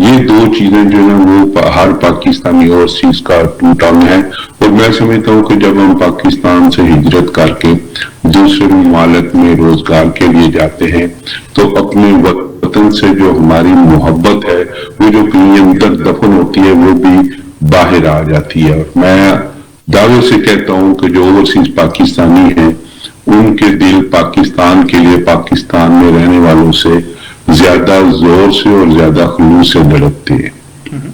یہ دو چیزیں جو ہیں وہ ہر پاکستانی اوورسیز کا ٹوٹا ہے. اور میں سمجھتا ہوں کہ جب ہم پاکستان سے ہجرت کر کے دوسرے ممالک میں روزگار کے لیے جاتے ہیں تو اپنے وطن سے جو ہماری محبت ہے وہ جو کہیں اندر دفن ہوتی ہے وہ بھی باہر آ جاتی ہے. اور میں دعوے سے کہتا ہوں کہ جو اوورسیز پاکستانی ہیں ان کے دل پاکستان کے لیے پاکستان میں رہنے والوں سے زیادہ زور سے اور زیادہ خلوص سے دھڑکتے ہیں.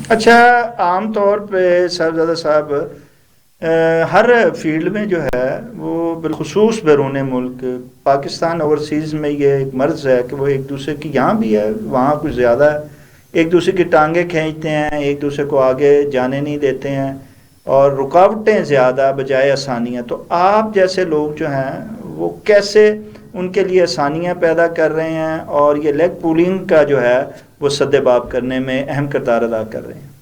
اچھا، عام طور پہ صاحبزادہ صاحب ہر فیلڈ میں جو ہے وہ بالخصوص بیرون ملک پاکستان اوورسیز میں یہ ایک مرض ہے کہ وہ ایک دوسرے کی، یہاں بھی ہے وہاں کچھ زیادہ ہے، ایک دوسرے کی ٹانگیں کھینچتے ہیں، ایک دوسرے کو آگے جانے نہیں دیتے ہیں اور رکاوٹیں زیادہ بجائے آسانیاں. تو آپ جیسے لوگ جو ہیں وہ کیسے ان کے لیے آسانیاں پیدا کر رہے ہیں اور یہ لیگ پولنگ کا جو ہے وہ سد باب کرنے میں اہم کردار ادا کر رہے ہیں؟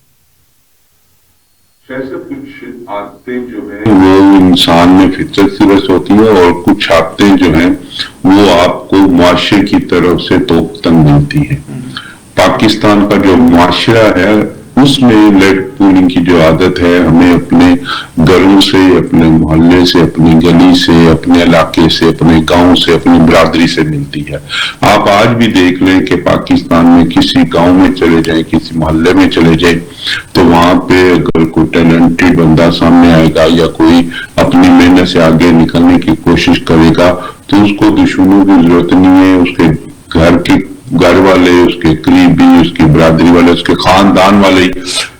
ایسے کچھ عادتیں جو ہیں وہ انسان میں فطرت سے بس ہوتی ہیں اور کچھ عادتیں جو ہیں وہ آپ کو معاشرے کی طرف سے توقتاً ملتی ہیں. پاکستان کا جو معاشرہ ہے اس میں لیگ پولنگ کی جو عادت ہے ہمیں اپنے گھروں سے، اپنے محلے سے، اپنی گلی سے، اپنے علاقے سے، اپنے گاؤں سے، اپنی برادری سے ملتی ہے. آپ آج بھی دیکھ لیں کہ پاکستان میں کسی گاؤں میں چلے جائیں، کسی محلے میں چلے جائیں تو وہاں پہ اگر کوئی ٹیلنٹڈ بندہ سامنے آئے گا یا کوئی اپنی محنت سے آگے نکلنے کی کوشش کرے گا تو اس کو دشمنوں کی ضرورت نہیں ہے. اس کے گھر والے، اس کے قریبی، اس کی برادری والے، اس کے خاندان والے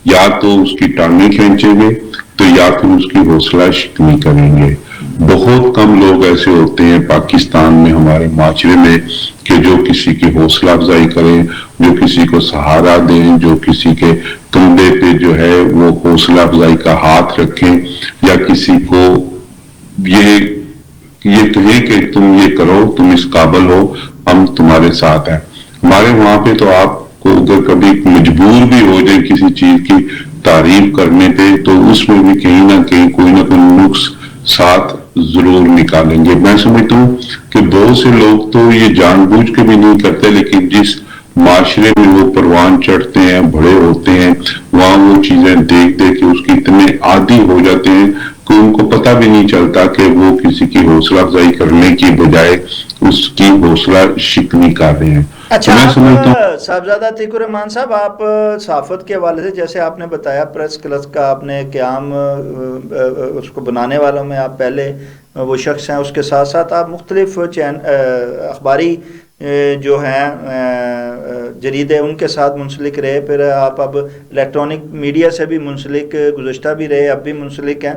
یا تو اس کی ٹانگیں کھینچیں گے تو یا پھر اس کی حوصلہ شکنی کریں گے. بہت کم لوگ ایسے ہوتے ہیں پاکستان میں، ہمارے معاشرے میں، کہ جو کسی کی حوصلہ افزائی کریں، جو کسی کو سہارا دیں، جو کسی کے کندھے پہ جو ہے وہ حوصلہ افزائی کا ہاتھ رکھیں یا کسی کو یہ کہیں کہ تم یہ کرو، تم اس قابل ہو، ہم تمہارے ساتھ ہیں. ہمارے وہاں پہ تو آپ کو اگر کبھی مجبور بھی ہو جائے کسی چیز کی تعریف کرنے پہ تو اس میں بھی کہیں نہ کہیں کوئی نہ کوئی نقص ساتھ ضرور نکالیں گے. میں سمجھتا ہوں کہ بہت سے لوگ تو یہ جان بوجھ کے بھی نہیں کرتے، لیکن جس معاشرے میں وہ پروان چڑھتے ہیں، بڑے ہوتے ہیں، وہاں وہ چیزیں دیکھ کے اس کی اتنے عادی ہو جاتے ہیں کہ ان کو پتہ بھی نہیں چلتا کہ وہ کسی کی حوصلہ افزائی کرنے کی بجائے اس کی حوصلہ شکنی کر رہے ہیں. اچھا، صاحبزادہ عتیق الرحمان صاحب، آپ صحافت کے حوالے سے جیسے آپ نے بتایا پریس کلب کا آپ نے قیام، اس کو بنانے والوں میں آپ پہلے وہ شخص ہیں، اس کے ساتھ ساتھ آپ مختلف اخباری جو ہیں جریدے ان کے ساتھ منسلک رہے، پھر آپ اب الیکٹرانک میڈیا سے بھی منسلک گزشتہ بھی رہے، اب بھی منسلک ہیں.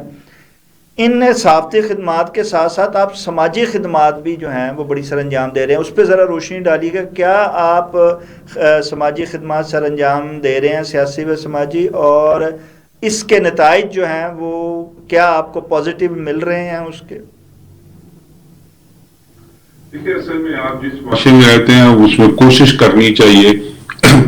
ان صحافتی خدمات کے ساتھ ساتھ آپ سماجی خدمات بھی جو ہیں وہ بڑی سر انجام دے رہے ہیں، اس پہ ذرا روشنی ڈالیے گا. کیا آپ سماجی خدمات سر انجام دے رہے ہیں، سیاسی و سماجی، اور اس کے نتائج جو ہیں وہ کیا آپ کو پازیٹیو مل رہے ہیں اس کے؟ دیکھیے، اصل میں آپ جس معاشرے میں رہتے ہیں اس میں کوشش کرنی چاہیے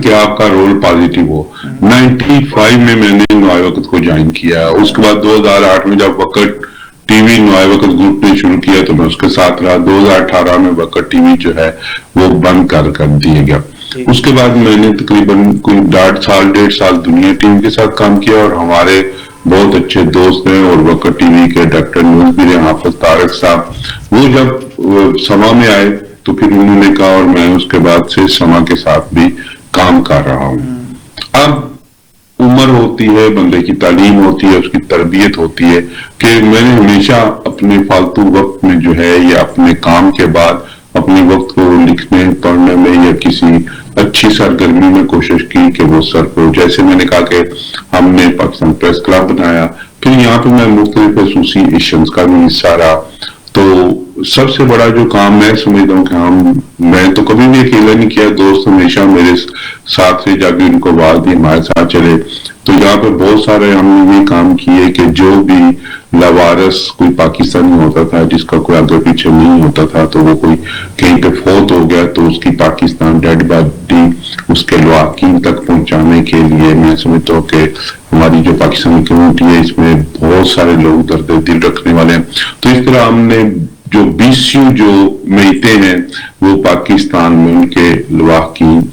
کہ آپ کا رول پازیٹیو ہو. 95 میں نے نوائے وقت کو جوائن کیا، اس کے بعد 2008 میں جب وقت ٹی وی نوائے وقت گروپ نے شروع کیا تو میں اس کے ساتھ رہا. 2018 میں وقت ٹی وی جو ہے وہ بند کر دیا گیا. اس کے بعد میں نے تقریباً کوئی 1.5 سال دنیا ٹی وی کے ساتھ کام کیا، اور ہمارے بہت اچھے دوست ہیں اور وقت ٹی وی کے ڈاکٹر نوزبیر حافظ طارق صاحب، وہ جب سما میں آئے تو پھر انہوں نے کہا، اور میں اس کے بعد سے سما کے ساتھ بھی کام کر رہا ہوں. اب عمر ہوتی ہے، بندے کی تعلیم ہوتی ہے، اس کی تربیت ہوتی ہے، کہ میں نے ہمیشہ اپنے فالتو وقت میں جو ہے یا اپنے کام کے بعد اپنے وقت کو لکھنے پڑھنے میں یا کسی اچھی سرگرمی میں کوشش کی کہ وہ صرف ہو. جیسے میں نے کہا کہ ہم نے پاکستان پریس کلب بنایا، پھر یہاں پہ میں مختلف ایسوسی ایشنز کا بھی حصہ رہا. تو سب سے بڑا جو کام میں سمجھتا ہوں کہ میں تو کبھی بھی اکیلا نہیں کیا، دوست ہمیشہ میرے ساتھ سے جا کے ان کو آواز دی، ہمارے ساتھ چلے. تو یہاں پہ بہت سارے ہم نے یہ کام کیے کہ جو بھی لاوارث کوئی پاکستانی ہوتا تھا جس کا کوئی آگے پیچھے نہیں ہوتا تھا، تو وہ کوئی کہیں پہ فوت ہو گیا تو اس کی پاکستان ڈیڈ باڈی اس کے لواحقین تک پہنچانے کے لیے، میں سمجھتا ہوں کہ ہماری جو پاکستانی کمیونٹی ہے اس میں بہت سارے لوگ درد دل رکھنے والے ہیں. تو اس طرح ہم نے جو BCU جو میتے ہیں وہ پاکستان میں ان کے لواحقین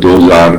2000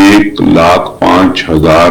1,05,000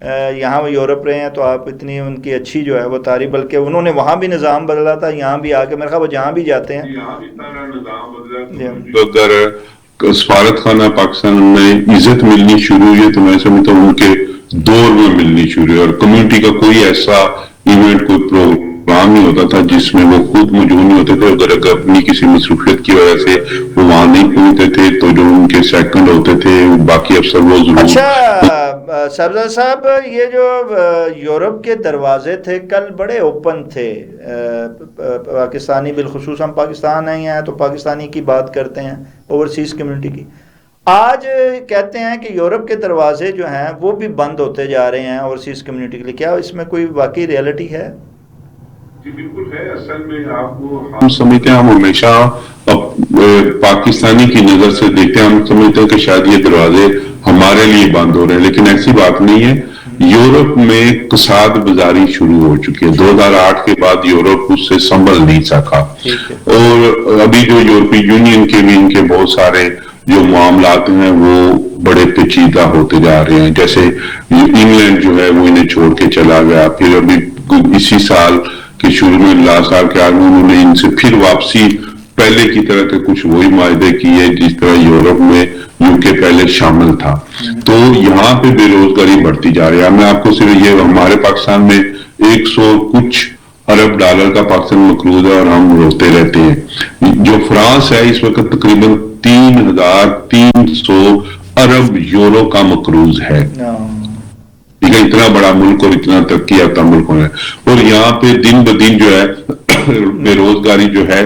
یہاں وہ یورپ رہے ہیں تو آپ اتنی ان کی اچھی جو ہے وہ تعریف، بلکہ انہوں نے وہاں بھی نظام بدلا تھا، یہاں بھی آ کے میرے خیال وہ جہاں بھی جاتے ہیں اگر سفارت خانہ پاکستان میں عزت ملنی شروع ہوئی ہے تو میں سمجھتا ہوں ان کے دور میں ملنی شروع ہوئی، اور کمیونٹی کا کوئی ایسا ایونٹ، کوئی پروگرام نہیں ہوتا تھا جس میں وہ خود موجود نہیں ہوتے تھے، اگر اپنی کسی مصروفیت کی وجہ سے وہ وہاں نہیں پہنچتے تھے تو جو ان کے سیکنڈ ہوتے تھے باقی افسر وہ ضرور. اچھا سبزہ صاحب، یہ جو یورپ کے دروازے تھے کل بڑے اوپن تھے، پاکستانی بالخصوص ہم پاکستان آئے ہیں تو پاکستانی کی بات کرتے ہیں، اوورسیز کمیونٹی کی. آج کہتے ہیں کہ یورپ کے دروازے جو ہیں وہ بھی بند ہوتے جا رہے ہیں اوورسیز کمیونٹی کے لیے، کیا اس میں کوئی واقعی ریئلٹی ہے؟ جی بالکل ہے. اصل میں آپ کو ہم سمجھتے ہیں، ہم ہمیشہ پاکستانی کی نظر سے دیکھتے ہیں، ہم سمجھتے ہیں کہ شاید یہ دروازے ہمارے لیے بند ہو رہے ہیں، لیکن ایسی بات نہیں ہے. یورپ میں کساد بازاری شروع ہو چکی ہے. 2008 کے بعد یورپ اس سے سنبھل نہیں سکا، اور ابھی جو یورپی یونین کے بھی ان کے بہت سارے جو معاملات ہیں وہ بڑے پیچیدہ ہوتے جا رہے ہیں. جیسے انگلینڈ جو ہے وہ انہیں چھوڑ کے چلا گیا، پھر ابھی اسی سال کے شروع میں لاسٹ سال کے آدمی انہوں نے ان سے پھر واپسی پہلے کی طرح کے کچھ وہی معاہدے کیے جس طرح یورپ میں یو کے پہلے شامل تھا. تو یہاں پہ بے روزگاری بڑھتی جا رہی ہے. میں آپ کو صرف یہ، ہمارے پاکستان میں 100 کچھ ارب ڈالر کا پاکستان مقروض ہے اور ہم روتے رہتے ہیں. جو فرانس ہے اس وقت تقریباً 3300 ارب یورو کا مقروض ہے. ٹھیک ہے، اتنا بڑا ملک اور اتنا ترقی یافتہ ملک ہے، اور یہاں پہ دن بدن جو ہے بے روزگاری جو ہے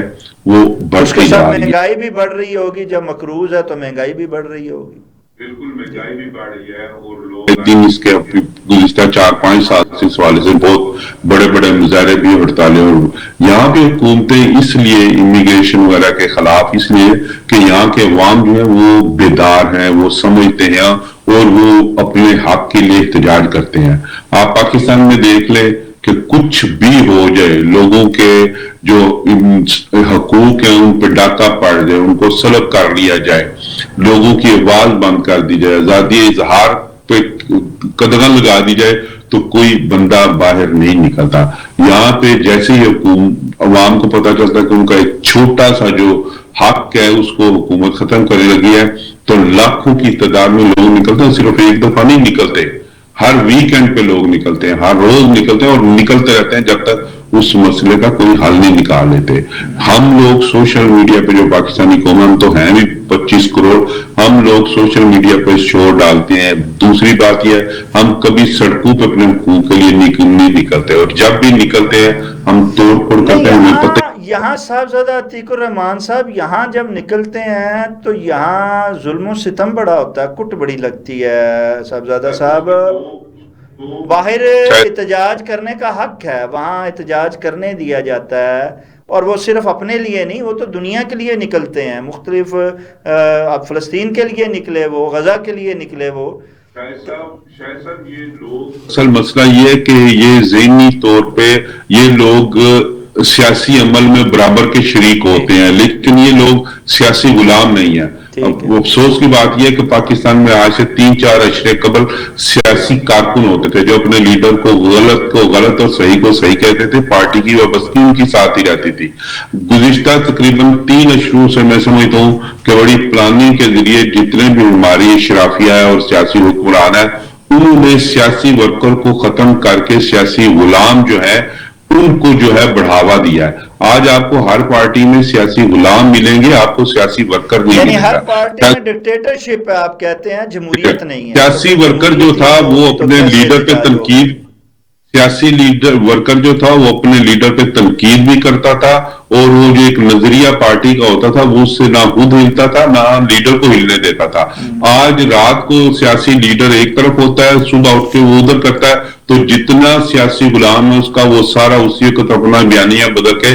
وہ بڑھتی جا رہی ہے. مہنگائی بھی بڑھ رہی ہوگی، جب مقروض ہے تو مہنگائی بھی بڑھ رہی ہوگی. بالکل مہنگائی بھی بڑھ رہی ہے، اور لوگ اس کے گزشتہ 4-5 سال سے اس حوالے سے بہت بڑے بڑے مظاہرے بھی، ہڑتالیں، اور یہاں پہ حکومتیں اس لیے امیگریشن وغیرہ کے خلاف اس لیے کہ یہاں کے عوام جو ہے وہ بیدار ہیں، وہ سمجھتے ہیں اور وہ اپنے حق کے لیے احتجاج کرتے ہیں. آپ پاکستان میں دیکھ لیں کہ کچھ بھی ہو جائے، لوگوں کے جو حقوق ہیں ان پہ ڈاکہ پڑ جائے، ان کو سلب کر لیا جائے، لوگوں کی آواز بند کر دی جائے، آزادی اظہار پہ قدغن لگا دی جائے، تو کوئی بندہ باہر نہیں نکلتا. یہاں پہ جیسے ہی عوام کو پتہ چلتا ہے کہ ان کا ایک چھوٹا سا جو حق ہے اس کو حکومت ختم کرنے لگی ہے، تو لاکھوں کی تعداد میں لوگ نکلتے ہیں. صرف ایک دفعہ نہیں نکلتے، ہر ویکینڈ پہ لوگ نکلتے ہیں، ہر روز نکلتے ہیں، اور نکلتے رہتے ہیں جب تک اس مسئلے کا کوئی حل نہیں نکال لیتے. ہم لوگ سوشل میڈیا پہ، جو پاکستانی قوم، ہم تو ہیں بھی 25 کروڑ، ہم لوگ سوشل میڈیا پہ شور ڈالتے ہیں. دوسری بات یہ ہے ہم کبھی سڑکوں پہ اپنے حقوق کے لیے نہیں نکلتے، اور جب بھی نکلتے ہیں ہم توڑ پھوڑ کرتے ہیں. ہمیں پتہ یہاں صاحبزادہ عتیق الرحمان صاحب، یہاں جب نکلتے ہیں تو یہاں ظلم و ستم بڑا ہوتا ہے، کٹ بڑی لگتی ہے. صاحبزادہ صاحب، باہر احتجاج کرنے کا حق ہے، وہاں احتجاج کرنے دیا جاتا ہے، اور وہ صرف اپنے لیے نہیں، وہ تو دنیا کے لیے نکلتے ہیں. مختلف اب فلسطین کے لیے نکلے، وہ غزہ کے لیے نکلے. وہ اصل مسئلہ یہ ہے کہ یہ ذہنی طور پہ یہ لوگ سیاسی عمل میں برابر کے شریک ہوتے ہیں، لیکن یہ لوگ سیاسی غلام نہیں ہیں. اب افسوس کی بات یہ ہے کہ پاکستان میں آج سے 3-4 عشرے قبل سیاسی کارکن ہوتے تھے جو اپنے لیڈر کو غلط اور صحیح کو صحیح کہتے تھے، پارٹی کی وابستگی ان کی ساتھ ہی رہتی تھی. گزشتہ تقریباً 3 عشروں سے میں سمجھتا ہوں کہ بڑی پلاننگ کے ذریعے جتنے بھی ہماری اشرافیہ ہے اور سیاسی حکمران ہے، انہوں نے سیاسی ورکر کو ختم کر کے سیاسی غلام جو ہے ان کو جو ہے بڑھاوا دیا ہے. آج آپ کو ہر پارٹی میں سیاسی غلام ملیں گے، آپ کو سیاسی ورکر نہیں یعنی ملے گا. ہر پارٹی میں ڈکٹیٹرشپ ہے، آپ کہتے ہیں جمہوریت نہیں ہے. سیاسی ورکر جو تھا وہ اپنے لیڈر پہ تنقید، سیاسی لیڈر ورکر جو تھا وہ اپنے لیڈر پہ تنقید بھی کرتا تھا، اور وہ جو ایک نظریہ پارٹی کا ہوتا تھا وہ اس سے نہ خود ہلتا تھا نہ لیڈر کو ہلنے دیتا تھا. آج رات کو سیاسی لیڈر ایک طرف ہوتا ہے، صبح اٹھ کے وہ ادھر کرتا ہے، تو جتنا سیاسی غلام ہے اس کا وہ سارا اسی وقت اپنا بیانیہ بدل کے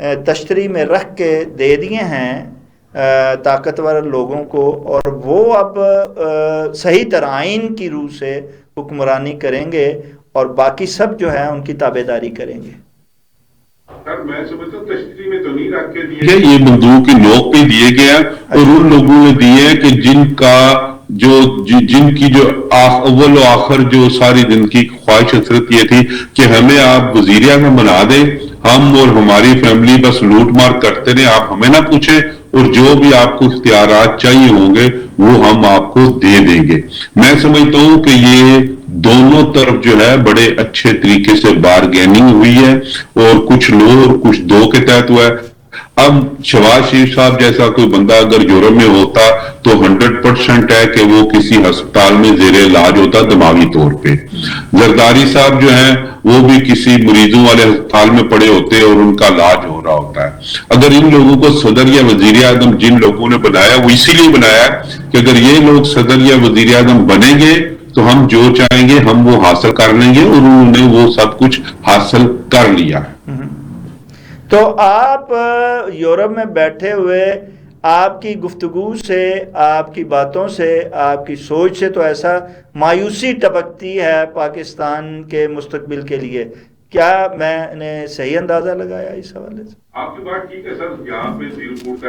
تشتری میں رکھ کے دے دیے ہیں طاقتور لوگوں کو، اور وہ اب صحیح طرح آئین کی روح سے حکمرانی کریں گے اور باقی سب جو ہے ان کی تابع داری کریں گے۔ سر میں سمجھتا ہوں تشتری میں تو نہیں رکھ کے دیے، یہ بندوق کی نوک پہ دیے گیا اور ان لوگوں نے دیے کہ جن کی جو اول و آخر جو ساری دن کی خواہش حسرت یہ تھی کہ ہمیں آپ وزیر اعظم بنا دیں، ہم اور ہماری فیملی بس لوٹ مار کرتے رہے، آپ ہمیں نہ پوچھیں، اور جو بھی آپ کو اختیارات چاہیے ہوں گے وہ ہم آپ کو دے دیں گے۔ میں سمجھتا ہوں کہ یہ دونوں طرف جو ہے بڑے اچھے طریقے سے بارگیننگ ہوئی ہے، اور کچھ لو اور کچھ دو کے تحت ہوا ہے۔ اب شہباز شریف صاحب جیسا کوئی بندہ اگر یورپ میں ہوتا تو 100% ہے کہ وہ کسی ہسپتال میں زیر علاج ہوتا دماغی طور پہ۔ زرداری صاحب جو ہیں وہ بھی کسی مریضوں والے ہسپتال میں پڑے ہوتے اور ان کا علاج ہو رہا ہوتا ہے۔ اگر ان لوگوں کو صدر یا وزیر اعظم جن لوگوں نے بنایا وہ اسی لیے بنایا ہے کہ اگر یہ لوگ صدر یا وزیر اعظم بنیں گے تو ہم جو چاہیں گے ہم وہ حاصل کر لیں گے، اور انہوں نے وہ سب کچھ حاصل کر لیا۔ تو آپ یورپ میں بیٹھے ہوئے آپ کی گفتگو سے، آپ کی باتوں سے، آپ کی سوچ سے تو ایسا مایوسی ٹپکتی ہے پاکستان کے مستقبل کے لیے، کیا میں نے صحیح اندازہ لگایا اس حوالے سے؟ آپ کی بات ٹھیک ہے سر۔ یہاں پہ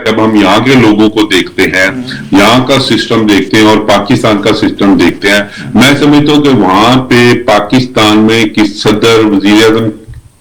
جب ہم یہاں کے لوگوں کو دیکھتے ہیں، یہاں کا سسٹم دیکھتے ہیں اور پاکستان کا سسٹم دیکھتے ہیں، میں سمجھتا ہوں کہ وہاں پہ پاکستان میں کس صدر وزیر اعظم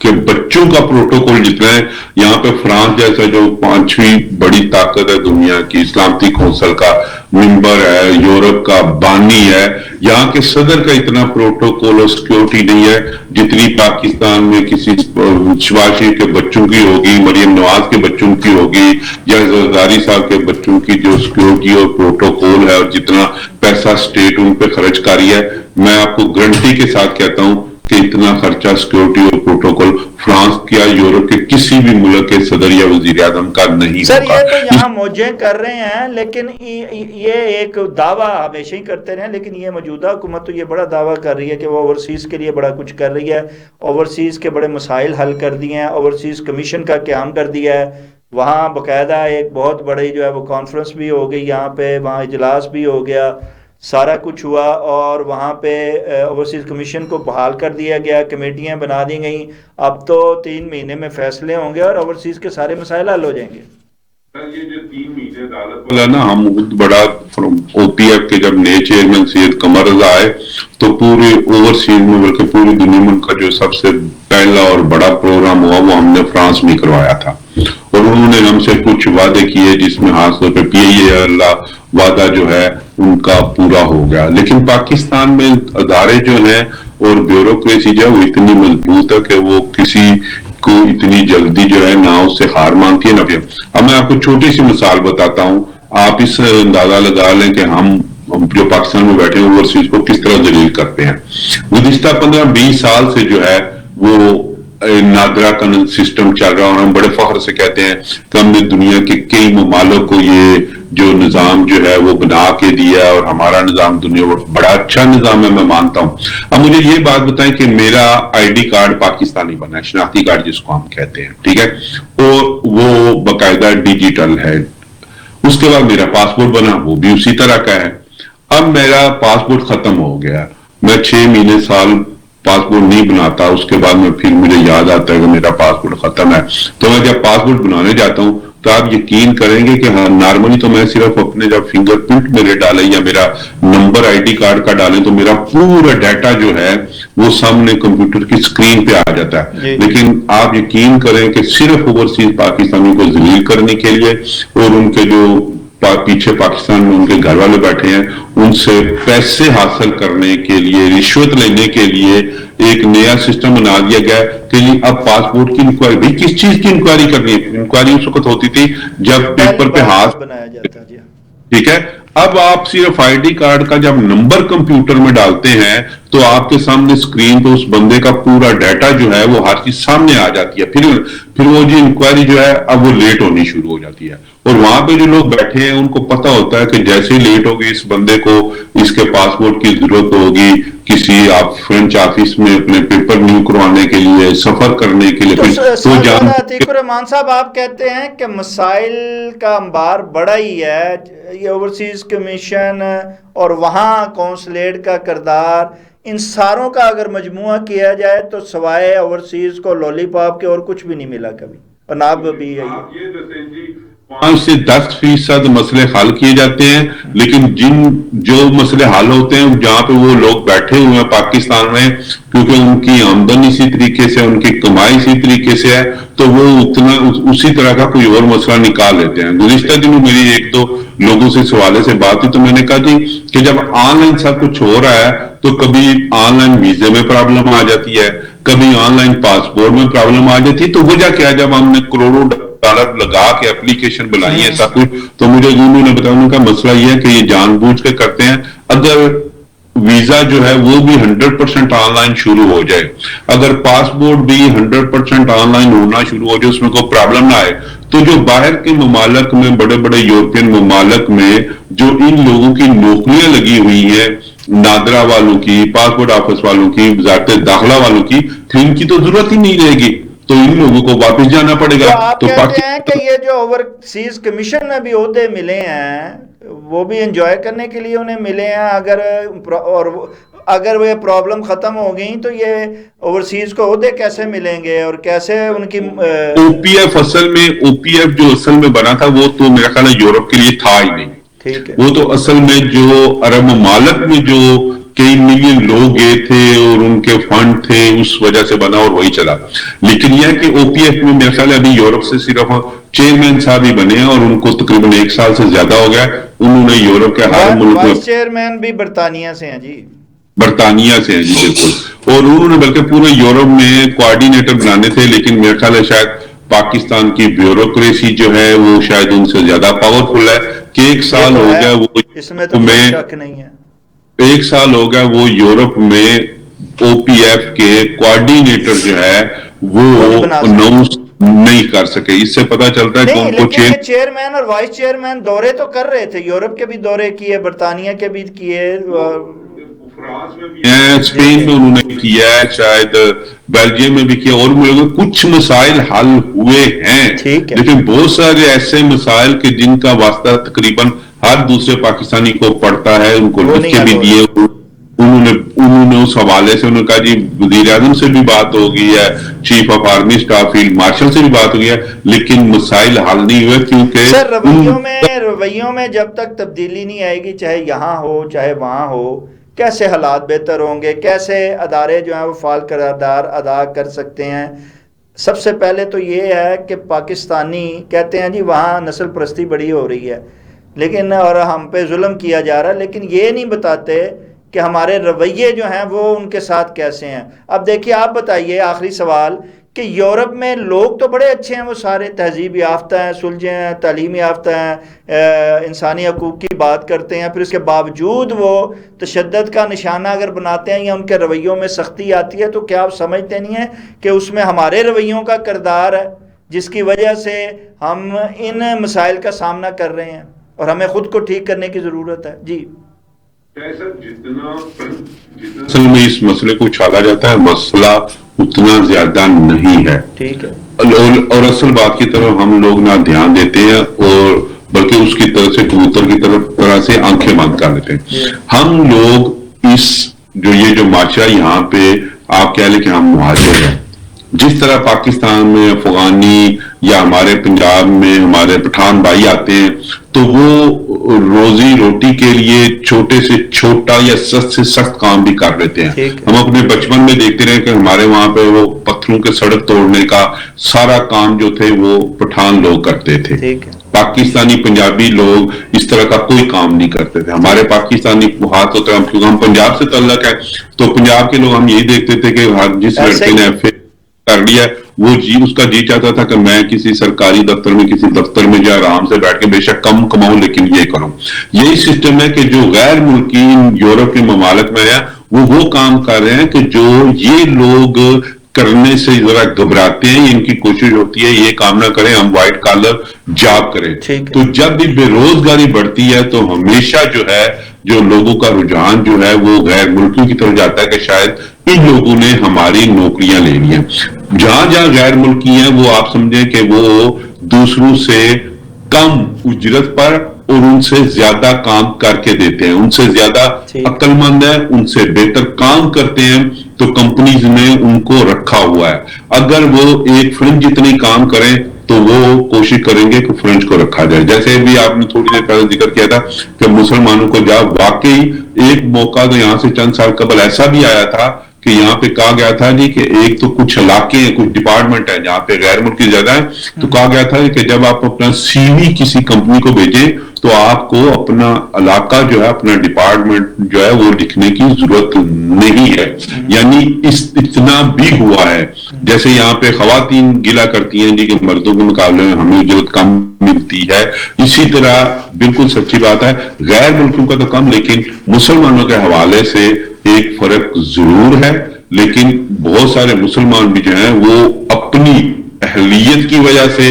کہ بچوں کا پروٹوکول جتنا ہے، یہاں پہ فرانس جیسا جو 5ویں بڑی طاقت ہے دنیا کی، سلامتی کونسل کا ممبر ہے، یورپ کا بانی ہے، یہاں کے صدر کا اتنا پروٹوکول اور سیکیورٹی نہیں ہے جتنی پاکستان میں کسی شہباز شریف کے بچوں کی ہوگی، مریم نواز کے بچوں کی ہوگی، یا زرداری صاحب کے بچوں کی جو سیکیورٹی اور پروٹوکول ہے، اور جتنا پیسہ اسٹیٹ ان پہ خرچ کاری ہے۔ میں آپ کو گارنٹی کے ساتھ کہتا ہوں کہ اتنا خرچہ سیکیورٹی اور پروٹوکول فرانس یا یورپ کے کسی بھی ملک کے صدر یا وزیر اعظم کا نہیں سر ہوگا۔ یہ تو یہاں موجیں کر رہے ہیں، لیکن یہ ایک دعویٰ ہمیشہ ہی کرتے رہے، لیکن یہ موجودہ حکومت تو یہ بڑا دعویٰ کر رہی ہے کہ وہ اوورسیز کے لیے بڑا کچھ کر رہی ہے، اوورسیز کے بڑے مسائل حل کر دیے ہیں، اوورسیز کمیشن کا قیام کر دیا ہے، وہاں باقاعدہ ایک بہت بڑی جو ہے وہ کانفرنس بھی ہو گئی، یہاں پہ وہاں اجلاس بھی ہو گیا، سارا کچھ ہوا، اور وہاں پہ اوورسیز کمیشن کو بحال کر دیا گیا، کمیٹیاں بنا دی گئیں، اب تو 3 مہینے میں فیصلے ہوں گے اور اوورسیز کے سارے مسائل حل ہو جائیں گے۔ یہ جو 3 مہینے عدالت والا نا، ہم بڑا او پی ایف کے جب نئے چیئرمین سید قمر رضا آئے تو پورے اوورسیز میں بلکہ پوری دنیا میں کا جو سب سے پہلا اور بڑا پروگرام ہوا وہ ہم نے فرانس میں کروایا تھا، اور انہوں نے ہم سے کچھ وعدے کیے جس میں خاص طور پہ اللہ وعدہ جو ہے ان کا پورا ہو گیا۔ لیکن پاکستان میں ادارے جو ہیں اور بیوروکریسی جو ہے وہ اتنی مضبوط ہے کہ وہ کسی کو اتنی جلدی جو ہے نہ اس سے ہار مانتی ہے نہ پھر۔ اب میں آپ کو چھوٹی سی مثال بتاتا ہوں، آپ اس سے اندازہ لگا لیں کہ ہم جو پاکستان میں بیٹھے ہیں اوورسیز کو کس طرح ذلیل کرتے ہیں۔ گزشتہ 15-20 سال سے جو ہے وہ نادرا کا سسٹم چل رہا، اور ہم بڑے فخر سے کہتے ہیں کہ ہم نے دنیا کے کئی ممالک کو یہ جو نظام جو ہے وہ بنا کے دیا، اور ہمارا نظام دنیا میں بڑا اچھا نظام ہے، میں مانتا ہوں۔ اب مجھے یہ بات بتائیں کہ میرا آئی ڈی کارڈ پاکستانی بنا ہے، شناختی کارڈ جس کو ہم کہتے ہیں، ٹھیک ہے، اور وہ باقاعدہ ڈیجیٹل ہے۔ اس کے بعد میرا پاسپورٹ بنا، وہ بھی اسی طرح کا ہے۔ اب میرا پاسپورٹ ختم ہو گیا، میں 6 مہینے سال پاسپورٹ نہیں بناتا، اس کے بعد میں پھر مجھے یاد آتا ہے کہ میرا پاسپورٹ ختم ہے، تو میں جب پاسپورٹ بنانے جاتا ہوں تو آپ یقین کریں گے کہ ہاں نارملی تو میں صرف اپنے جب فنگر پرنٹ میرے ڈالیں یا میرا نمبر آئی ڈی کارڈ کا ڈالیں تو میرا پورا ڈیٹا جو ہے وہ سامنے کمپیوٹر کی سکرین پہ آ جاتا ہے۔ لیکن آپ یقین کریں کہ صرف اوورسیز پاکستانی کو ذلیل کرنے کے لیے اور ان کے جو پیچھے پاکستان میں ان کے گھر والے بیٹھے ہیں ان سے پیسے حاصل کرنے کے لیے، رشوت لینے کے لیے ایک نیا سسٹم بنا دیا گیا کہ اب پاسپورٹ کی انکوائری، بھائی کس چیز کی انکوائری کرنی ہے؟ انکوائری اس وقت ہوتی تھی جب پیپر پہ ہاتھ بنایا جاتا ٹھیک ہے۔ اب آپ صرف آئی ڈی کارڈ کا جب نمبر کمپیوٹر میں ڈالتے ہیں تو تو آپ کے سامنے اسکرین پہ اس بندے کا پورا ڈیٹا جو ہے وہ ہر چیز سامنے آ جاتی ہے. پھر وہ جو انکوائری جو ہے اب وہ لیٹ ہونی شروع ہو جاتی ہے, اور وہاں پہ جو لوگ بیٹھے ہیں ان کو پتا ہوتا ہے کہ جیسے ہی لیٹ ہوگی اس بندے کو اس کے پاسپورٹ کی ضرورت ہوگی کسی آپ فرینچ آفس میں اپنے پیپر نیو کروانے کے لیے, سفر کرنے کے لیے. تو عتیق الرحمان صاحب آپ کہتے ہیں کہ مسائل کا انبار بڑا ہی ہے, یہ اوورسیز کمیشن اور وہاں کونسلیٹ کا کردار, ان ساروں کا اگر مجموعہ کیا جائے تو سوائے اوورسیز کو لولی پاپ کے اور کچھ بھی نہیں ملا کبھی, اور ناب بھی ہے. 5 سے 10% مسئلے حل کیے جاتے ہیں, لیکن جو مسئلے حل ہوتے ہیں جہاں پہ وہ لوگ بیٹھے ہوئے ہیں پاکستان میں, کیونکہ ان کی آمدنی اسی طریقے سے, ان کی کمائی اسی طریقے سے ہے, تو وہ اسی طرح کا کوئی اور مسئلہ نکال لیتے ہیں. گزشتہ دنوں میری 1-2 لوگوں سے سوالے سے بات ہوئی تو میں نے کہا جی کہ جب آن لائن سب کچھ ہو رہا ہے تو کبھی آن لائن ویزے میں پرابلم آ جاتی ہے, کبھی آن لائن پاسپورٹ میں پرابلم آ جاتی ہے, تو وجہ کیا ہے؟ جب ہم نے کروڑوں ڈالر لگا کے اپلیکیشن بنائی ہے سب کچھ, تو مجھے انہوں نے بتایا ان کا مسئلہ یہ ہے کہ یہ جان بوجھ کے کرتے ہیں. اگر ویزا جو ہے وہ بھی 100% آن لائن شروع ہو جائے, اگر پاسپورٹ بھی 100% آن لائن ہونا شروع ہو جائے, اس میں کوئی پرابلم نہ آئے, تو جو باہر کے ممالک میں, بڑے بڑے یورپین ممالک میں جو ان لوگوں کی نوکریاں لگی ہوئی ہیں, نادرا والوں کی, پاسپورٹ آفس والوں کی, وزارت داخلہ والوں کی, تو ان کی تو ضرورت ہی نہیں رہے گی, تو ان لوگوں کو واپس جانا پڑے گا. تو آپ کہتے ہیں کہ یہ جو اوورسیز کمیشن میں بھی عہدے ملے ہیں وہ بھی انجوائے کرنے کے لیے انہیں ملے ہیں, اگر وہ پرابلم ختم ہو گئی تو یہ اوورسیز کو عہدے کیسے ملیں گے اور کیسے ان کی او پی ایف اصل میں, او پی ایف جو اصل میں بنا تھا وہ تو میرا خیال ہے یورپ کے لیے تھا ہی نہیں. وہ تو اصل میں جو عرب ممالک میں جو کئی ملین لوگ گئے تھے اور ان کے فنڈ تھے اس وجہ سے بنا اور وہی چلا. لیکن یہ کہ او پی ایف میں میرا خیال ہے ابھی یورپ سے صرف چیئرمین صاحب ہی بنے ہیں اور ان کو تقریباً 1 سال سے زیادہ ہو گیا. انہوں نے یورپ کے ہر ملک میں, چیئرمین بھی برطانیہ سے ہیں جی, برطانیہ سے ہیں جی بالکل, اور انہوں نے بلکہ پورے یورپ میں کوآرڈینیٹر بنانے تھے. لیکن میرا خیال ہے شاید پاکستان کی بیوروکریسی جو ہے وہ شاید ان سے زیادہ پاورفل ہے کہ 1 سال ہو گیا وہ, اس میں تو کوئی شک نہیں ہے, 1 سال ہو گیا وہ یورپ میں او پی ایف کے کوآرڈینیٹر جو ہے وہ اناؤنس نہیں کر سکے. اس سے پتا چلتا ہے کہ ان کو چیئرمین اور وائس چیئرمین دورے تو کر رہے تھے, یورپ کے بھی دورے کیے, برطانیہ کے بھی کیے, اسپین میں انہوں نے کیا ہے, شاید بیلجیم میں بھی کیا, اور ملکوں کچھ مسائل حل ہوئے ہیں. لیکن بہت سارے ایسے مسائل کہ جن کا واسطہ تقریباً ہر دوسرے پاکستانی کو پڑتا ہے, ان کو لکھ کے بھی دیے. انہوں نے اس حوالے سے انہوں نے کہا جی وزیر اعظم سے بھی بات ہو گئی ہے, chief of army staff field marshal سے بھی بات ہو گئی ہے, لیکن مسائل حل نہیں ہوئے کیونکہ سر رویوں میں جب تک تبدیلی نہیں آئے گی, چاہے یہاں ہو چاہے وہاں ہو, کیسے حالات بہتر ہوں گے, کیسے ادارے جو ہیں وہ فعال کردار ادا کر سکتے ہیں. سب سے پہلے تو یہ ہے کہ پاکستانی کہتے ہیں جی وہاں نسل پرستی بڑی ہو رہی ہے, لیکن اور ہم پہ ظلم کیا جا رہا ہے, لیکن یہ نہیں بتاتے کہ ہمارے رویے جو ہیں وہ ان کے ساتھ کیسے ہیں. اب دیکھیے آپ بتائیے, آخری سوال, کہ یورپ میں لوگ تو بڑے اچھے ہیں, وہ سارے تہذیب یافتہ ہیں, سلجھے ہیں, تعلیم یافتہ ہیں, انسانی حقوق کی بات کرتے ہیں, پھر اس کے باوجود وہ تشدد کا نشانہ اگر بناتے ہیں یا ان کے رویوں میں سختی آتی ہے, تو کیا آپ سمجھتے نہیں ہیں کہ اس میں ہمارے رویوں کا کردار ہے جس کی وجہ سے ہم ان مسائل کا سامنا کر رہے ہیں اور ہمیں خود کو ٹھیک کرنے کی ضرورت ہے. جی اصل میں اس مسئلے کو اچھالا جاتا ہے, مسئلہ اتنا زیادہ نہیں ہے. ٹھیک ہے, اور اصل بات کی طرف ہم لوگ نہ دھیان دیتے ہیں, اور بلکہ اس کی طرف سے کبوتر کی طرح سے آنکھیں بند کر لیتے ہیں. ہم لوگ اس یہ جو معاشرہ یہاں پہ آپ کہہ لیں کہ ہم مہاجر ہیں, جس طرح پاکستان میں افغانی یا ہمارے پنجاب میں ہمارے پٹھان بھائی آتے ہیں تو وہ روزی روٹی کے لیے چھوٹے سے چھوٹا یا سخت سے سخت کام بھی کر لیتے ہیں. ہم اپنے بچپن میں دیکھتے رہے کہ ہمارے وہاں پہ وہ پتھروں کے سڑک توڑنے کا سارا کام جو تھے وہ پٹھان لوگ کرتے تھے. پاکستانی پنجابی لوگ اس طرح کا کوئی کام نہیں کرتے تھے. ہمارے پاکستانی ہاتھ ہوتا ہے, کیونکہ ہم پنجاب سے تعلق ہے, تو پنجاب کے لوگ ہم یہی دیکھتے تھے کہ جس لڑکے نے کر لیا وہ اس کا جی چاہتا تھا کہ میں کسی سرکاری دفتر میں کسی دفتر میں جا آرام سے بیٹھ کے بے شک کم کماؤں لیکن یہ کروں. یہی سسٹم ہے کہ جو غیر ملکی یورپ کے ممالک میں ہے وہ کام کر رہے ہیں کہ جو یہ لوگ کرنے سے ذرا گھبراتے ہیں، ان کی کوشش ہوتی ہے یہ کام نہ کریں، ہم وائٹ کالر جاب کریں. تو جب بھی بے روزگاری بڑھتی ہے تو ہمیشہ جو ہے جو لوگوں کا رجحان جو ہے وہ غیر ملکیوں کی طرف جاتا ہے کہ شاید ان لوگوں نے ہماری نوکریاں لے لی ہیں. جہاں جہاں غیر ملکی ہیں وہ آپ سمجھیں کہ وہ دوسروں سے کم اجرت پر اور ان سے زیادہ کام کر کے دیتے ہیں، ان سے زیادہ عقل مند ہے، ان سے بہتر کام کرتے ہیں، تو کمپنیز نے ان کو رکھا ہوا ہے. اگر وہ ایک فرنچ جتنی کام کریں تو وہ کوشش کریں گے کہ فرنچ کو رکھا جائے. جیسے بھی آپ نے تھوڑی دیر پہلے ذکر کیا تھا کہ مسلمانوں کو جب واقعی ایک موقع تو یہاں سے چند سال قبل ایسا بھی آیا تھا کہ یہاں پہ کہا گیا تھا جی کہ ایک تو کچھ علاقے ہیں، کچھ ڈپارٹمنٹ ہیں جہاں پہ غیر ملکی زیادہ ہیں، تو کہا گیا تھا کہ جب آپ اپنا سی وی کسی کمپنی کو بھیجیں تو آپ کو اپنا علاقہ جو ہے، اپنا ڈپارٹمنٹ جو ہے وہ لکھنے کی ضرورت نہیں ہے. یعنی اتنا بھی ہوا ہے. جیسے یہاں پہ خواتین گلا کرتی ہیں جی کہ مردوں کے مقابلے میں ہمیں ضرورت کم ملتی ہے، اسی طرح بالکل سچی بات ہے غیر ملکوں کا تو کم، لیکن مسلمانوں کے حوالے سے ایک فرق ضرور ہے. لیکن بہت سارے مسلمان بھی جو ہیں وہ اپنی اہلیت کی وجہ سے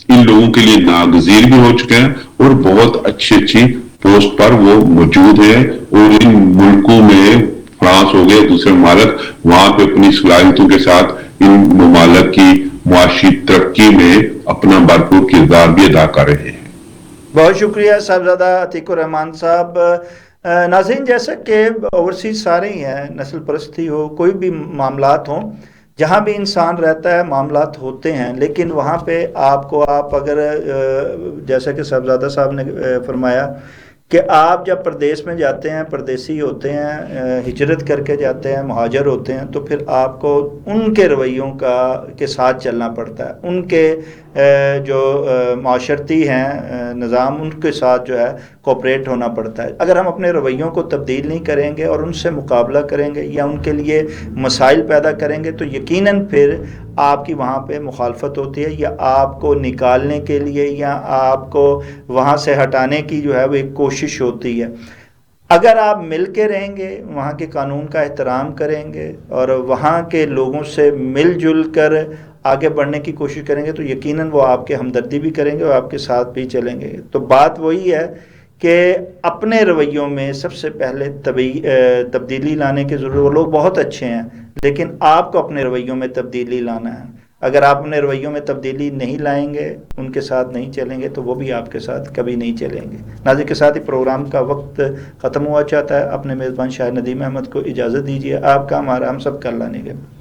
ان لوگوں کے لیے ناگزیر بھی ہو چکے ہیں اور بہت اچھی پوسٹ پر وہ موجود ہیں، اور ان ملکوں میں فرانس ہو گئے دوسرے ممالک وہاں پہ اپنی صلاحیتوں کے ساتھ ان ممالک کی معاشی ترقی میں اپنا بھرپور کردار بھی ادا کر رہے ہیں. بہت شکریہ صاحبزادہ عتیق الرحمان صاحب. ناظرین، جیسا کہ اوورسیز سارے ہی ہیں، نسل پرستی ہو، کوئی بھی معاملات ہوں، جہاں بھی انسان رہتا ہے معاملات ہوتے ہیں، لیکن وہاں پہ آپ اگر جیسا کہ صاحبزادہ صاحب نے فرمایا کہ آپ جب پردیس میں جاتے ہیں، پردیسی ہوتے ہیں، ہجرت کر کے جاتے ہیں، مہاجر ہوتے ہیں، تو پھر آپ کو ان کے رویوں کے ساتھ چلنا پڑتا ہے، ان کے جو معاشرتی ہیں نظام، ان کے ساتھ جو ہے کوپریٹ ہونا پڑتا ہے. اگر ہم اپنے رویوں کو تبدیل نہیں کریں گے اور ان سے مقابلہ کریں گے یا ان کے لیے مسائل پیدا کریں گے تو یقیناً پھر آپ کی وہاں پہ مخالفت ہوتی ہے، یا آپ کو نکالنے کے لیے یا آپ کو وہاں سے ہٹانے کی جو ہے وہ ایک کوشش ہوتی ہے. اگر آپ مل کے رہیں گے، وہاں کے قانون کا احترام کریں گے اور وہاں کے لوگوں سے مل جل کر آگے بڑھنے کی کوشش کریں گے تو یقیناً وہ آپ کے ہمدردی بھی کریں گے اور آپ کے ساتھ بھی چلیں گے. تو بات وہی ہے کہ اپنے رویوں میں سب سے پہلے تبدیلی لانے کی ضرورت. وہ لوگ بہت اچھے ہیں لیکن آپ کو اپنے رویوں میں تبدیلی لانا ہے. اگر آپ اپنے رویوں میں تبدیلی نہیں لائیں گے، ان کے ساتھ نہیں چلیں گے، تو وہ بھی آپ کے ساتھ کبھی نہیں چلیں گے. ناظرین، کے ساتھ ہی پروگرام کا وقت ختم ہوا چاہتا ہے. اپنے میزبان شاہ ندیم احمد کو اجازت دیجیے. آپ کا ہمارا ہم سب کا اللہ نگہبان.